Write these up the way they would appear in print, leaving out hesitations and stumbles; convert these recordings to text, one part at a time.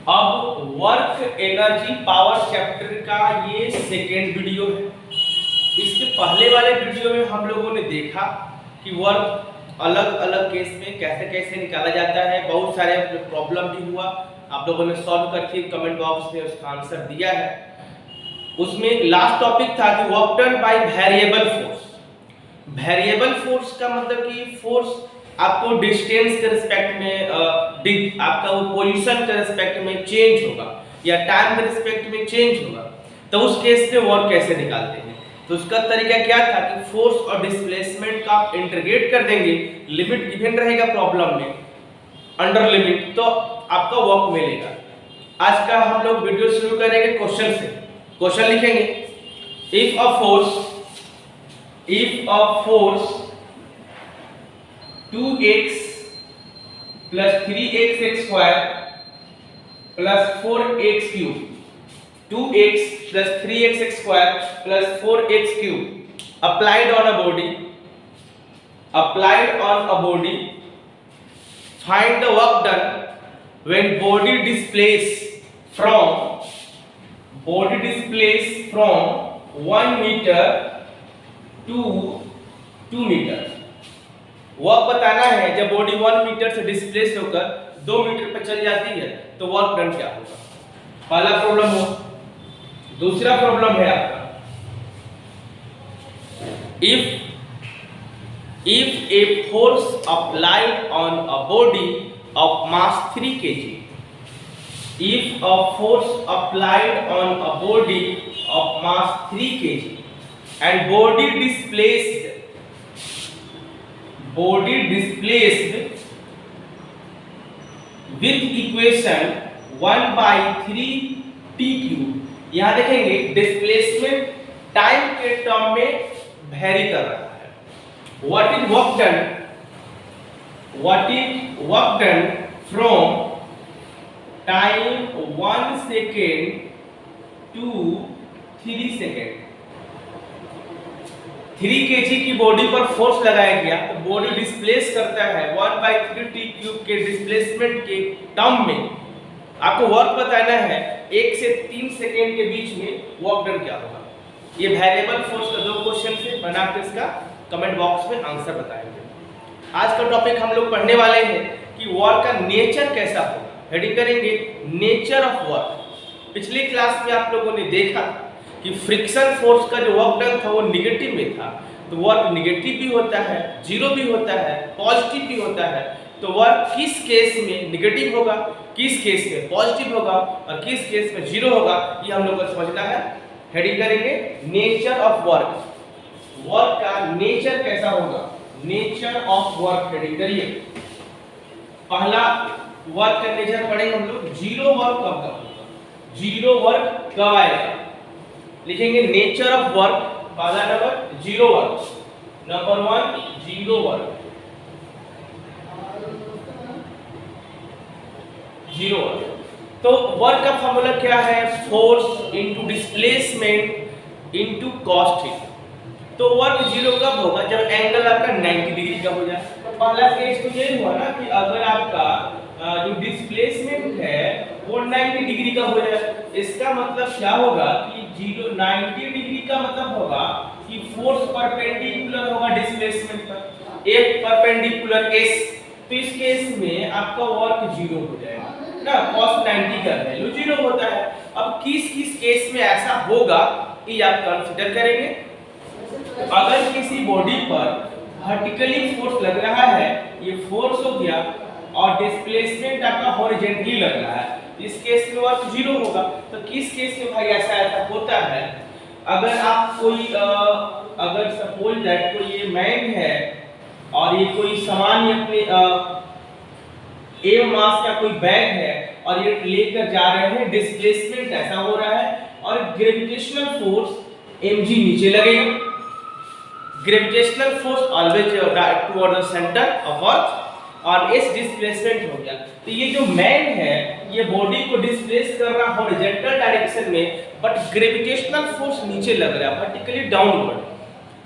अब work energy power chapter का ये सेकेंड वीडियो है। इसके पहले वाले वीडियो में हम लोगों ने देखा कि वर्क अलग अलग केस में कैसे कैसे निकाला जाता है। बहुत सारे प्रॉब्लम भी हुआ, आप लोगों ने सॉल्व करके कमेंट बॉक्स में उसका आंसर दिया है। उसमें लास्ट टॉपिक था कि work done by variable force. Variable force का मतलब कि फोर्स आपको डिस्टेंस के रिस्पेक्ट में आपका वो पोजीशन के रिस्पेक्ट में चेंज होगा या टाइम के रिस्पेक्ट में चेंज होगा, तो उस केस में वर्क कैसे निकालते हैं। तो उसका तरीका क्या था कि फोर्स और डिस्प्लेसमेंट का आप इंटीग्रेट कर देंगे, लिमिट गिवन रहेगा प्रॉब्लम में, अंडर लिमिट, तो आपका वर्क मिलेगा। आज का हम लोग वीडियो शुरू करेंगे क्वेश्चन से। क्वेश्चन लिखेंगे, if a force 2x plus 3x square plus 4x cube, 2x plus 3x square plus 4x cube applied on a body, find the work done when body displaced from 1 meter to 2 meter। Work बताना है जब body 1 metre से displace होकर 2 metre पर चल जाती है तो वर्क डन क्या होगा। पहला प्रॉब्लम हो। दूसरा प्रॉब्लम है आपका, if a force applied on a body of mass 3 kg, if a force applied on a body of mass 3 kg and body displaced with equation 1/3 t cube। यहां देखेंगे displacement time के term में vary कर रहा है। What is work done from time 1 second to 3 second. 3 kg की body पर force लगाया गया तो बॉडी डिस्प्लेस करता है 1/3 t क्यूब के डिस्प्लेसमेंट के टर्म में। आपको वर्क बताना है 1 से 3 सेकेंड के बीच में वर्क डन क्या होगा। ये वेरिएबल फोर्स का 2 क्वेश्चन से बना के इसका कमेंट बॉक्स में आंसर बताएंगे। आज का टॉपिक हम लोग पढ़ने वाले हैं कि वर्क का नेचर कैसा होगा। हेडिंग करेंगे नेचर ऑफ वर्क। पिछली क्लास में आप लोगों ने देखा कि फ्रिक्शन फोर्स का जो वर्क डन था वो निगेटिव में था, तो वर्क निगेटिव भी होता है, जीरो भी होता है, पॉजिटिव भी होता है। तो वर्क किस केस में निगेटिव होगा, किस केस में पॉजिटिव होगा और किस केस में जीरो होगा, ये हम लोग को समझना है। हेडिंग करेंगे नेचर ऑफ वर्क। वर्क का नेचर कैसा होगा, नेचर ऑफ वर्क। हेडिंग करिए, पहला वर्क का नेचर पढ़ेंगे हम लोग। जीरो वर्क कब होगा, जीरो वर्क कब आएगा। लिखेंगे नेचर ऑफ वर्क, पहला number zero work, number 1 zero work. Zero work, तो वर्क का फॉर्मूला क्या है, force into displacement into cos theta. तो वर्क जीरो कब होगा, जब एंगल आपका 90 डिग्री का हो जाए। तो पहला केस तो ये हुआ ना कि अगर आपका जो डिस्प्लेसमेंट है वो 90 डिग्री का हो जाए। इसका मतलब क्या होगा कि 90 डिग्री का मतलब होगा कि फोर्स परपेंडिकुलर होगा डिस्प्लेसमेंट पर, एक परपेंडिकुलर एस। तो इस केस में आपका वर्क जीरो हो जाएगा ना, cos 90 का वैल्यू जीरो होता है। अब किस किस केस में ऐसा होगा ये आप कंसीडर करेंगे। अगर किसी बॉडी पर वर्टिकली फोर्स लग रहा है, ये फोर्स हो गया, और डिस्प्लेसमेंट आपका हॉरिजॉन्टली लग रहा है, इस केस में वर्क जीरो होगा। तो किस केस में भाई ऐसा होता है, अगर आप कोई अगर सपोज दैट कोई ये मैन है और ये कोई सामान अपने ए मास का कोई बैग है और ये लेकर जा रहे हैं, डिस्प्लेसमेंट ऐसा हो रहा है और ग्रेविटेशनल फोर्स mg नीचे लगेगा। Gravitational force always toward the centre of earth और इस डिस्प्लेसमेंट हो गया। तो ये जो मैन है ये बॉडी को डिस्प्लेस कर रहा है हॉरिजॉन्टल डायरेक्शन में, बट ग्रेविटेशनल फोर्स नीचे लग रहा है वर्टिकली डाउनवर्ड।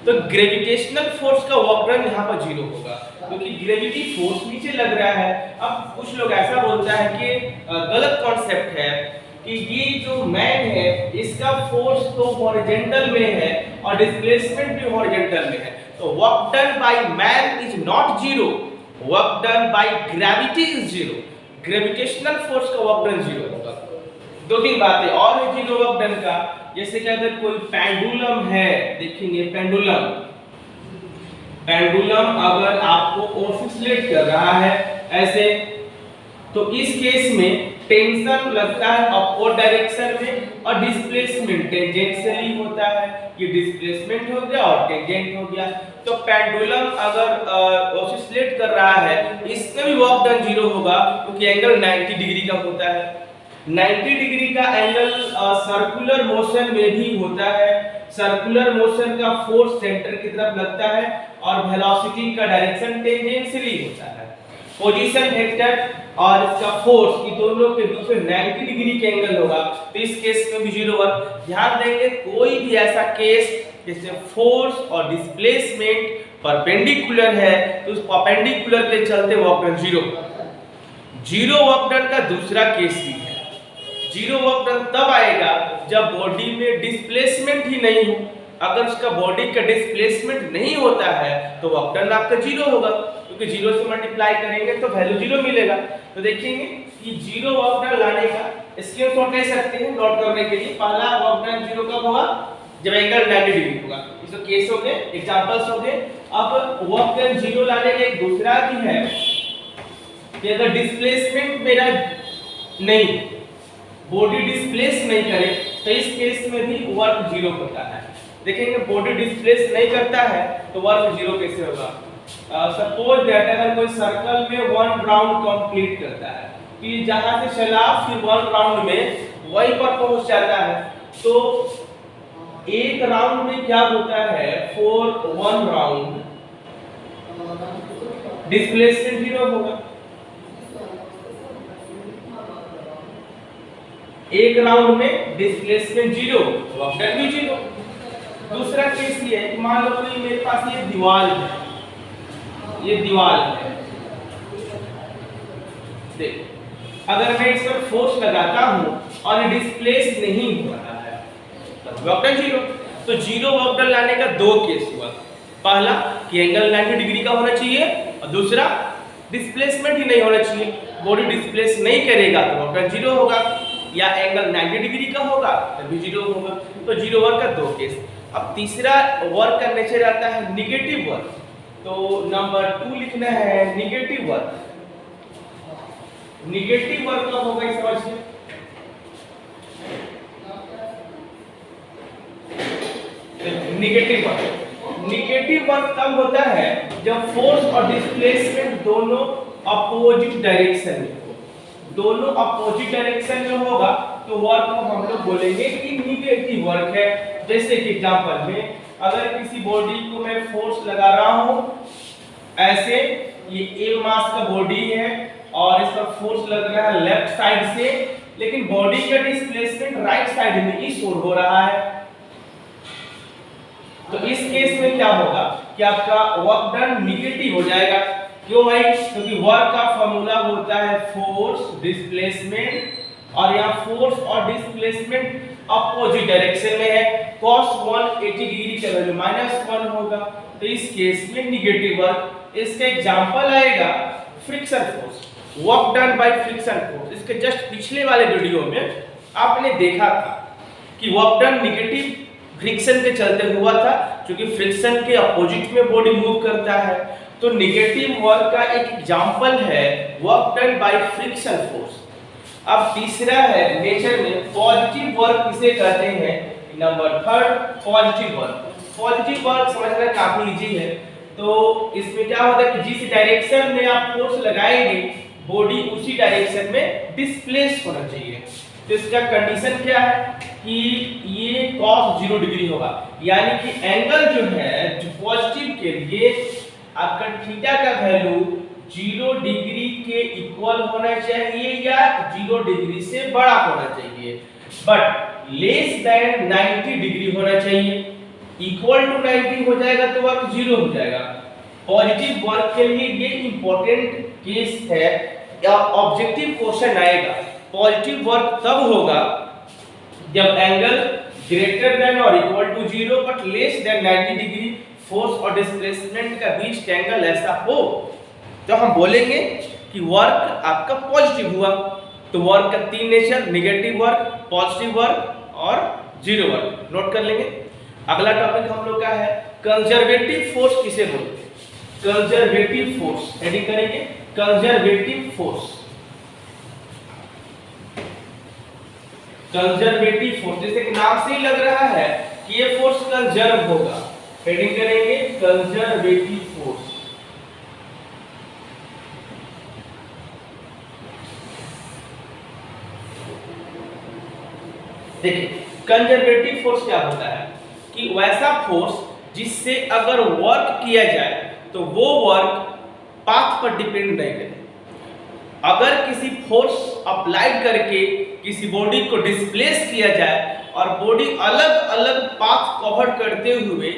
तो ग्रेविटेशनल फोर्स का वर्क डन यहाँ पर जीरो होगा। क्योंकि ग्रेविटी फोर्स नीचे लग रहा है। अब कुछ लोग ऐसा बोलता है कि गलत कॉन्सेप्ट है कि ये जो मैन है इसका फोर्स तो हॉरिजॉन्टल में है और डिस्प्लेसमेंट भी हॉरिजॉन्टल में है, तो work done by man is not zero, work done by gravity is zero. Gravitational force का वर्क डन जीरो होगा। दो तीन बातें और है जीरो वर्क डन का, जैसे कि अगर कोई पेंडुलम है, देखेंगे पेंडुलम, पेंडुलम अगर आपको ऑसिलेट कर रहा है ऐसे, तो इस केस में टेंशन लगता है अपवर्ड डायरेक्शन में और डिस्प्लेसमेंट टेंजेंशियली होता है। ये डिस्प्लेसमेंट हो गया और टेंजेंट हो गया। तो पेंडुलम अगर ऑसिलेट कर रहा है इसमें भी वर्क डन जीरो होगा, क्योंकि एंगल 90 डिग्री का होता है। 90 डिग्री का एंगल सर्कुलर मोशन में भी होता है। सर्कुलर मोशन का फोर्स सेंटर की तरफ लगता है और वेलोसिटी का डायरेक्शन टेंजेंशियली होता है। पोजीशन वेक्टर और इसका फोर्स की दोनों के बीच में 90 डिग्री के एंगल होगा, तो इस केस में भी जीरो वर्क। ध्यान देंगे कोई भी ऐसा केस जिसमें फोर्स और डिस्प्लेसमेंट परपेंडिकुलर है तो उस परपेंडिकुलर के चलते work done zero. Zero work done का दूसरा केस भी है। जीरो वर्क डन तब आएगा जब बॉडी में डिस्प्लेसमेंट ही नहीं हो। अगर उसका बॉडी का डिस्प्लेसमेंट नहीं होता है तो वर्क डन आपका जीरो होगा, क्योंकि जीरो से मल्टीप्लाई करेंगे तो वैल्यू जीरो मिलेगा। तो देखेंगे कि जीरो वर्क डन लाने का स्क्रीनशॉट ले सकते हैं नोट करने के लिए। पहला वर्क डन जीरो कब होगा? जब एंगल 90 डिग्री होगा। इसका केस हो गए, एग्जांपल्स हो गए। अब वर्क डन जीरो लाने का एक दूसरा भी है कि अगर डिस्प्लेसमेंट मेरा नहीं, बॉडी डिस्प्लेस नहीं करे, तो इस केस में भी वर्क जीरो होता है। देखेंगे बॉडी डिस्प्लेस नहीं करता है तो वर्क जीरो कैसे होगा? सपोज दैट अगर कोई सर्कल में वन राउंड कंप्लीट करता है, कि जहां से चला फिर वन राउंड में वहीं पर पहुंच जाता है, तो एक राउंड में क्या होता है? For one round displacement zero होगा। एक राउंड में डिस्प्लेसमेंट जीरो, वर्क डन भी जीरो। दूसरा केस ये है कि मान लो कि मेरे पास ये दीवार है, ये दीवार है, देख अगर मैं इस पर फोर्स लगाता हूं और डिस्प्लेस नहीं हो रहा है तो वर्क डन जीरो। तो जीरो वर्क डन लाने का दो केस हुआ। पहला कि एंगल 90 डिग्री का होना चाहिए और दूसरा डिस्प्लेसमेंट ही नहीं होना चाहिए। बॉडी डिस्प्लेस नहीं करेगा तो वर्क डन जीरो होगा, या एंगल 90 डिग्री का होगा तब भी जीरो होगा। तो जीरो वर्क का दो केस। अब तीसरा वर्क का नेचर आता है नेगेटिव वर्क। तो नंबर 2 लिखना है नेगेटिव वर्क। नेगेटिव वर्क कब होगा इस समझिए। नेगेटिव वर्क तब होता है जब फोर्स और डिस्प्लेसमेंट दोनों अपोजिट डायरेक्शन में हो। दोनों अपोजिट डायरेक्शन में होगा तो वर्क को हम लोग बोलेंगे कि नेगेटिव वर्क है। जैसे कि एग्जांपल में अगर किसी बॉडी को मैं फोर्स लगा रहा हूं ऐसे, ये ए मास का बॉडी है और इस पर फोर्स लग रहा है लेफ्ट साइड से, लेकिन बॉडी का डिस्प्लेसमेंट राइट साइड में ही शो हो रहा है, तो इस केस में क्या होगा कि आपका वर्क डन नेगेटिव हो जाएगा। क्यों भाई? क्योंकि वर्क का फॉर्मूला होता है फोर्स डिस्प्लेसमेंट, और यहाँ फोर्स और डिस्प्लेसमेंट अपोजिट डायरेक्शन में है। cos 180 डिग्री का वैल्यू -1 होगा, तो इस केस में नेगेटिव वर्क। इसका एग्जांपल आएगा friction force, work done by friction force. इसके जस्ट पिछले वाले वीडियो में आपने देखा था कि वर्क डन नेगेटिव फ्रिक्शन के चलते हुआ था, क्योंकि फ्रिक्शन के अपोजिट में बॉडी मूव करता है। तो नेगेटिव वर्क का एक एग्जांपल है work done by friction force. अब तीसरा है नेचर में पॉजिटिव वर्क किसे कहते हैं? Number 3 positive work. Positive work समझना काफी इजी है। तो इसमें क्या होता है कि जिस डायरेक्शन में आप फोर्स लगाएंगे बॉडी उसी डायरेक्शन में डिस्प्लेस होना चाहिए। तो इसका कंडीशन क्या है कि ये cos 0 डिग्री होगा, यानी कि एंगल जो है जो पॉजिटिव के लिए आपका थीटा का वैल्यू 0 डिग्री के इक्वल होना चाहिए या 0 डिग्री से बड़ा होना चाहिए, बट लेस देन 90 डिग्री होना चाहिए। इक्वल टू 90 हो जाएगा तो वर्क 0 हो जाएगा। पॉजिटिव वर्क के लिए ये इंपॉर्टेंट केस है, या ऑब्जेक्टिव क्वेश्चन आएगा। पॉजिटिव वर्क तब होगा जब एंगल ग्रेटर देन और equal to 0 but less than 90 degree, force और डिस्प्लेसमेंट का बीच का एंगल ऐसा हो, तो हम बोलेंगे कि वर्क आपका पॉजिटिव हुआ। तो वर्क का तीन nature, negative work, positive work और जीरो वर्क, नोट कर लेंगे। अगला टॉपिक हम लोग का है कंजर्वेटिव फोर्स किसे बोलते हैं। कंजर्वेटिव फोर्स हेडिंग करेंगे, कंजर्वेटिव फोर्स। कंजर्वेटिव फोर्स जैसे कि नाम से ही लग रहा है कि ये फोर्स कंजर्व होगा, हेडिंग करेंगे कंजर्वेटिव फोर्स। देखिए कंजर्वेटिव फोर्स क्या होता है कि वैसा फोर्स जिससे अगर वर्क किया जाए तो वो वर्क पाथ पर डिपेंड नहीं करे। अगर किसी फोर्स अप्लाइड करके किसी बॉडी को डिस्प्लेस किया जाए और बॉडी अलग अलग पाथ कवर करते हुए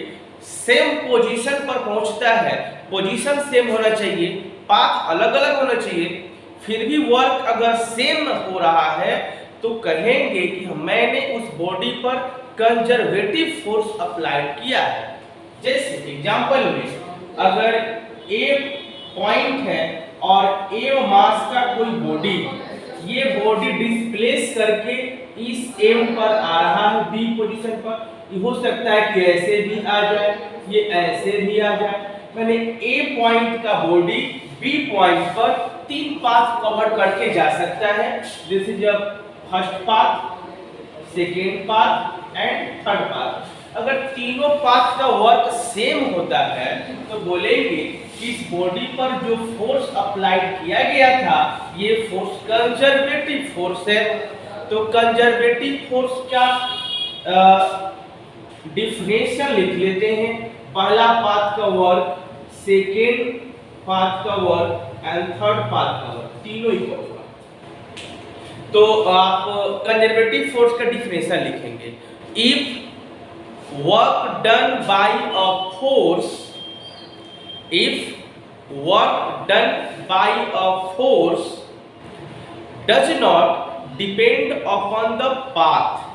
सेम पोजीशन पर पहुंचता है, पोजीशन सेम होना चाहिए, पाथ अलग अलग होना चाहिए, फिर भी वर्क अगर सेम हो रहा है तो कहेंगे कि मैंने उस बॉडी पर कंजर्वेटिव फोर्स अप्लाइड किया है। जैसे एग्जांपल में अगर ए पॉइंट है और ए मास का कोई बॉडी, ये बॉडी डिस्प्लेस करके इस एम पर आ रहा है बी पोजीशन पर, ये हो सकता है कि ऐसे भी आ जाए, ये ऐसे भी आ जाए। मैंने ए पॉइंट का बॉडी बी पॉइंट पर तीन पाथ कवर करके जा सकता है, जैसे जब first path, second path and third path. अगर तीनों पाथ का वर्क सेम होता है तो बोलेंगे कि इस बॉडी पर जो फोर्स अप्लाइड किया गया था ये फोर्स कंजर्वेटिव फोर्स है। तो कंजर्वेटिव फोर्स का डिफिनेशन लिख लेते हैं। पहला पाथ का वर्क, सेकेंड पाथ का वर्क एंड थर्ड पाथ का वर्क तीनों इक्वल होगा। तो आप कंजर्वेटिव फोर्स का डिफिनेशन लिखेंगे। If work done by a force, if work done by a force does not depend upon the path,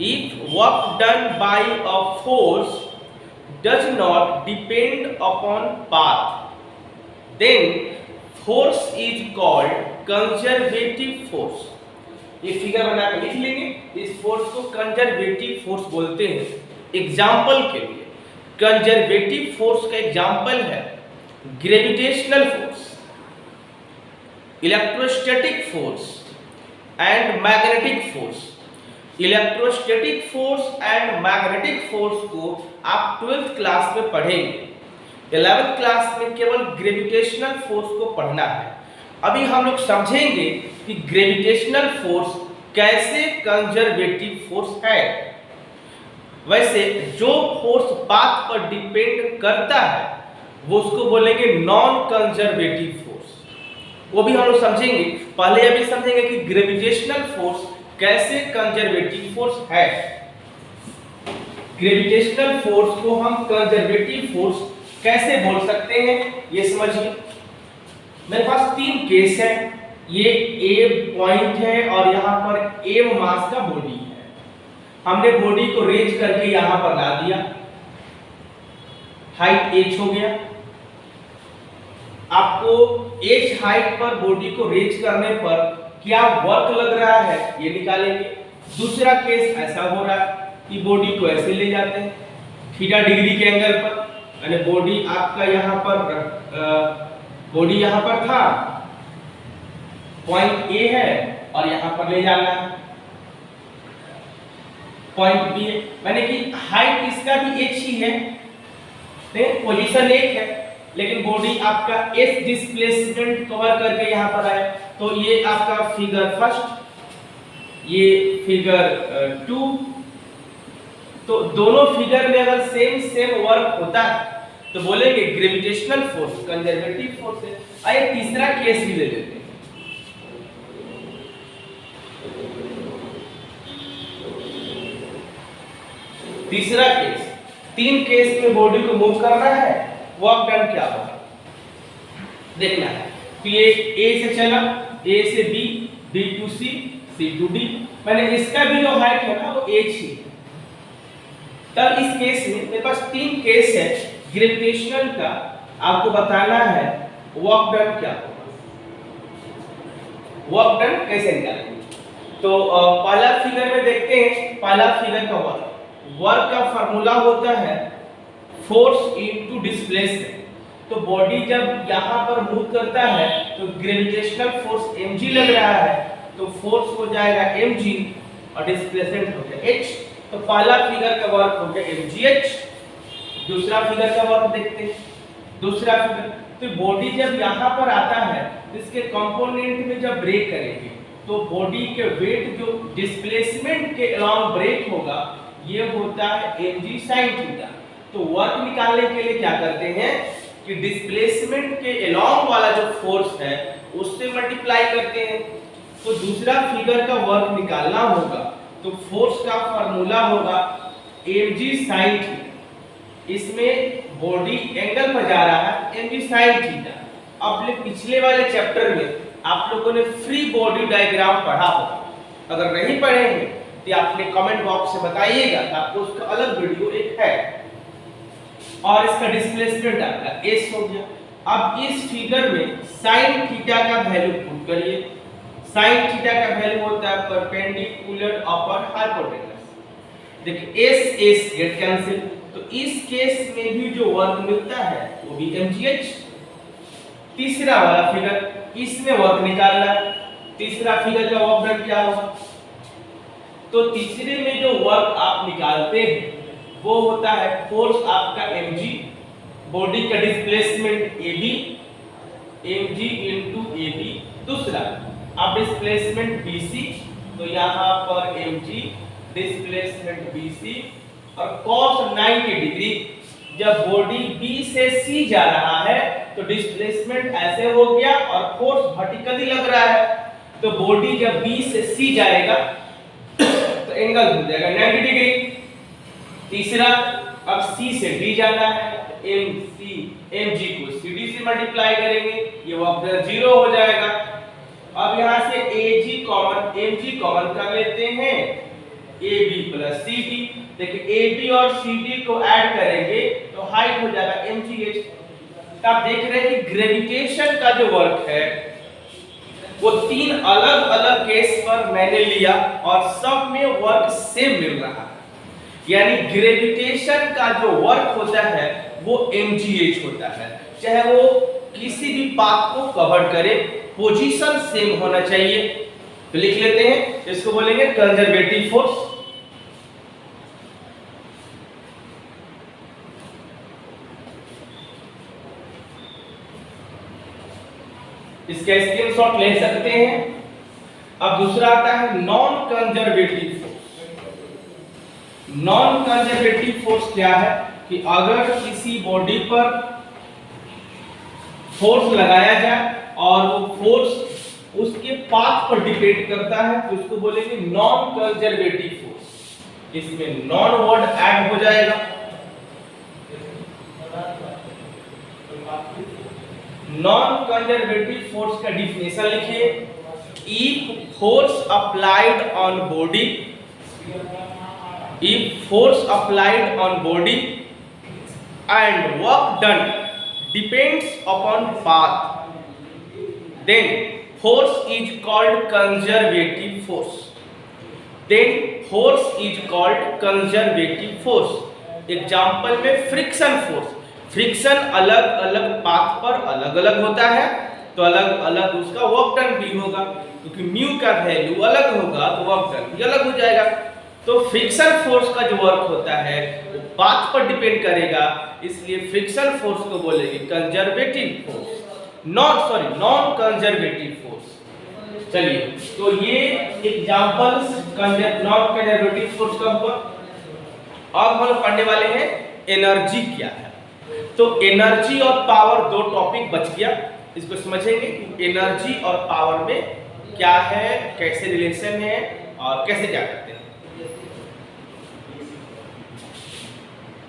if work done by a force does not depend upon path, then force is called conservative force। ये figure बनाकर लिख लेंगे, इस force को conservative force बोलते हैं। Example के लिए कंजर्वेटिव फोर्स का एग्जाम्पल है gravitational force, electrostatic force and magnetic force. Electrostatic force and magnetic force को आप 12th क्लास में पढ़ेंगे, 11th क्लास में केवल ग्रेविटेशनल फोर्स को पढ़ना है। अभी हम लोग समझेंगे कि ग्रेविटेशनल फोर्स कैसे कंजर्वेटिव फोर्स है। वैसे जो फोर्स पाथ पर डिपेंड करता है वो उसको बोलेंगे नॉन कंजर्वेटिव फोर्स, वो भी हम लोग समझेंगे। पहले ये भी समझेंगे कि ग्रेविटेशनल फोर्स कैसे कंजर्वेटिव फोर्स है। ग्रेविटेशनल फोर्स को हम कंजर्वेटिव फोर्स कैसे बोल सकते हैं ये समझिए। मेरे पास तीन केस है, ये ए पॉइंट है और यहाँ पर ए मास का बॉडी है। हमने बॉडी को रेज करके यहाँ पर ला दिया, हाइट h हो गया। आपको h हाइट पर बॉडी को रेज करने पर क्या वर्क लग रहा है ये निकालेंगे। दूसरा केस ऐसा हो रहा है कि बॉडी को ऐसे ले जाते हैं थीटा डिग्री के एंगल पर, यानी बॉडी आपका यहाँ पर बॉडी यहाँ पर था, पॉइंट ए है और यहाँ पर ले जाना है पॉइंट बी है, मैंने कि हाइट इसका भी h ही है, पोजीशन एक है, लेकिन बॉडी आपका s डिस्प्लेसमेंट कवर करके यहाँ पर आए। तो ये आपका फिगर फर्स्ट, ये फिगर 2। तो दोनों फिगर में अगर सेम वर्क होता है तो बोलेंगे ग्रेविटेशनल फोर्स कंजर्वेटिव फोर्स है। आइए तीसरा केस भी ले लेते हैं। तीसरा केस तीन केस में बॉडी को मूव करना है, वर्क डन क्या होगा देखना है। तो ये ए से चला, ए से B, B to C, C to D, मैंने इसका भी जो हाइट है ना वो h ही। तब इस केस में मेरे पास तीन केस है ग्रेविटेशनल का, आपको बताना है वर्क डन क्या होगा, वर्क डन कैसे निकालेंगे। तो पहला फिगर में देखते हैं, पहला फिगर का वर्क का फार्मूला होता है फोर्स इनटू डिस्प्लेसमेंट। तो बॉडी जब यहाँ पर मूव करता है तो ग्रेविटेशनल फोर्स mg लग रहा है, तो फोर्स हो जाएगा mg और डिस्प्लेसमेंट हो जाएगा h। तो पहला फिगर का वर्क हो गया mgh। दूसरा फिगर का वर्क देखते हैं, दूसरा फिगर। तो बॉडी जब यहाँ पर आता है तो इसके कंपोनेंट में जब ब्रेक करेंगे तो बॉडी के वेट जो डिस्प्लेसमेंट के अलोंग ब्रेक होगा ये होता है mg sin थीटा। तो वर्क निकालने के लिए क्या करते हैं कि डिस्प्लेसमेंट के अलोंग वाला जो फोर्स है उससे मल्टीप्लाई करते हैं। तो दूसरा फिगर का वर्क निकालना होगा तो फोर्स का फार्मूला होगा mg sin थीटा। इसमें बॉडी एंगल पर जा रहा है mg sin थीटा। अपने पिछले वाले चैप्टर में आप लोगों ने फ्री बॉडी डायग्राम पढ़ा होगा, अगर नहीं पढ़े हैं तो आपने कमेंट बॉक्स से बताइएगा, आपको उसका अलग वीडियो एक है। और इसका डिस्प्लेसमेंट आपका s हो गया। अब इस फिगर में sin थीटा का वैल्यू पुट करिए। sin थीटा का वैल्यू होता है परपेंडिकुलर अपॉन हाइपोटेनस। देखिए s गेट कैंसिल, तो इस केस में भी जो वर्क मिलता है वो भी mgh। तीसरा वाला फिगर, इसमें वर्क निकालना, तीसरा फिगर का वर्क डन क्या होगा। तो तीसरे में जो वर्क आप निकालते हैं वो होता है फोर्स आपका mg, बॉडी का displacement ab, mg into ab। दूसरा अब डिस्प्लेसमेंट bc, तो यहाँ पर mg डिस्प्लेसमेंट bc और cos 90 डिग्री। जब बॉडी b से c जा रहा है तो डिस्प्लेसमेंट ऐसे हो गया और फोर्स वर्टिकली लग रहा है, तो बॉडी जब b से c जाएगा तो एंगल हो जाएगा 90 डिग्री। तीसरा अब c से d जाना है, mg को cd से मल्टीप्लाई करेंगे, ये वर्क 0 हो जाएगा। अब यहाँ से ag कॉमन mg कॉमन कर लेते हैं, ab प्लस cd। देखिए ab और cd को ऐड करेंगे तो हाइट हो जाएगा mgh। तो आप देख रहे हैं कि ग्रेविटेशन का जो वर्क है वो तीन अलग अलग केस पर मैंने लिया और सब में वर्क सेम मिल रहा है। यानी ग्रेविटेशन का जो वर्क होता है वो mgh होता है, चाहे वो किसी भी पाथ को कवर करे, पोजीशन सेम होना चाहिए। तो लिख लेते हैं, इसको बोलेंगे कंजर्वेटिव फोर्स। इसका स्क्रीनशॉट ले सकते हैं। अब दूसरा आता है non conservative force. Non conservative force क्या है कि अगर किसी बॉडी पर फोर्स लगाया जाए और वो फोर्स उसके पाथ पर डिपेंड करता है तो उसको बोलेंगे नॉन कंजर्वेटिव फोर्स। इसमें नॉन वर्ड ऐड हो जाएगा। नॉन कंजर्वेटिव फोर्स का डिफिनेशन लिखिए। If force applied on body, if force applied on body and work done depends upon path, then force is called conservative force. Then force is called conservative force. Example में friction force, friction अलग अलग path पर अलग अलग होता है तो अलग अलग उसका वर्क डन भी होगा, क्योंकि म्यू का वैल्यू अलग होगा तो वर्क डन भी अलग हो जाएगा। तो फ्रिक्शन फोर्स का जो वर्क होता है वो पाथ पर डिपेंड करेगा, इसलिए फ्रिक्शन फोर्स को बोलेंगे conservative force, non conservative force. चलिए, तो ये एग्जांपल्स नॉन कंजर्वेटिव फोर्स का हुआ। अब हम पढ़ने वाले हैं एनर्जी क्या है। तो एनर्जी और पावर दो टॉपिक बच गया, इसको समझेंगे कि एनर्जी और पावर में क्या है, कैसे रिलेशन है और कैसे क्या करते हैं।